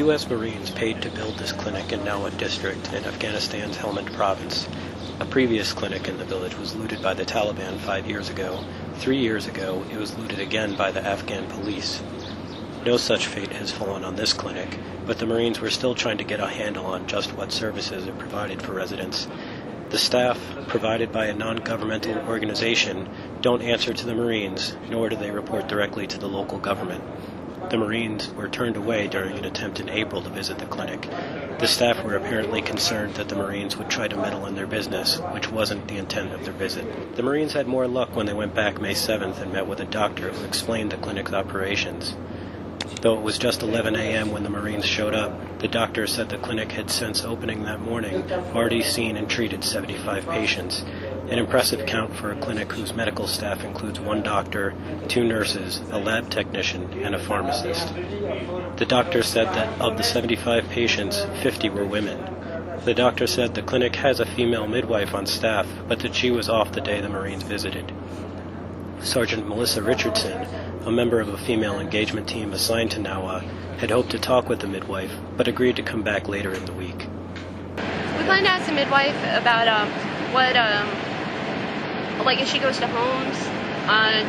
U.S. Marines paid to build this clinic in Nawa district in Afghanistan's Helmand province. A previous clinic in the village was looted by the Taliban 5 years ago. 3 years ago, it was looted again by the Afghan police. No such fate has fallen on this clinic, but the Marines were still trying to get a handle on just what services are provided for residents. The staff, provided by a non-governmental organization, don't answer to the Marines, nor do they report directly to the local government. The Marines were turned away during an attempt in April to visit the clinic. The staff were apparently concerned that the Marines would try to meddle in their business, which wasn't the intent of their visit. The Marines had more luck when they went back May 7th and met with a doctor who explained the clinic's operations. Though it was just 11 a.m. when the Marines showed up, the doctor said the clinic had since opening that morning already seen and treated 75 patients, an impressive count for a clinic whose medical staff includes 1 doctor, 2 nurses, a lab technician, and a pharmacist. The doctor said that of the 75 patients, 50 were women. The doctor said the clinic has a female midwife on staff, but that she was off the day the Marines visited. Sergeant Melissa Richardson, a member of a female engagement team assigned to Nawa, had hoped to talk with the midwife, but agreed to come back later in the week. We plan to ask the midwife about if she goes to homes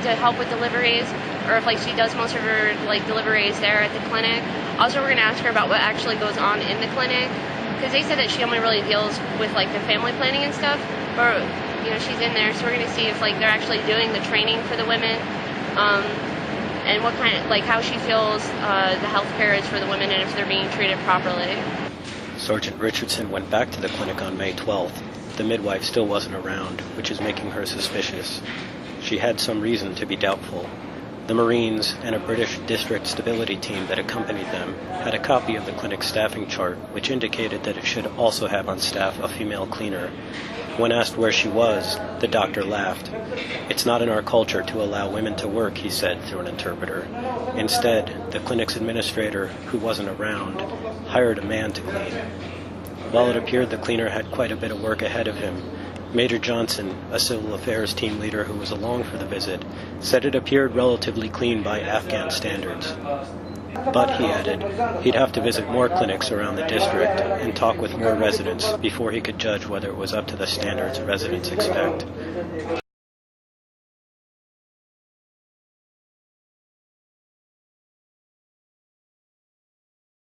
to help with deliveries, or if she does most of her deliveries there at the clinic. Also, we're going to ask her about what actually goes on in the clinic, because they said that she only really deals with the family planning and stuff, but she's in there, so we're going to see if they're actually doing the training for the women, and what kind of how she feels the health care is for the women and if they're being treated properly. Sergeant Richardson went back to the clinic on May 12th. The midwife still wasn't around, which is making her suspicious. She had some reason to be doubtful. The Marines and a British district stability team that accompanied them had a copy of the clinic's staffing chart, which indicated that it should also have on staff a female cleaner. When asked where she was, the doctor laughed. "It's not in our culture to allow women to work," he said through an interpreter. Instead, the clinic's administrator, who wasn't around, hired a man to clean. While it appeared the cleaner had quite a bit of work ahead of him, Major Johnson, a civil affairs team leader who was along for the visit, said it appeared relatively clean by Afghan standards. But, he added, he'd have to visit more clinics around the district and talk with more residents before he could judge whether it was up to the standards residents expect.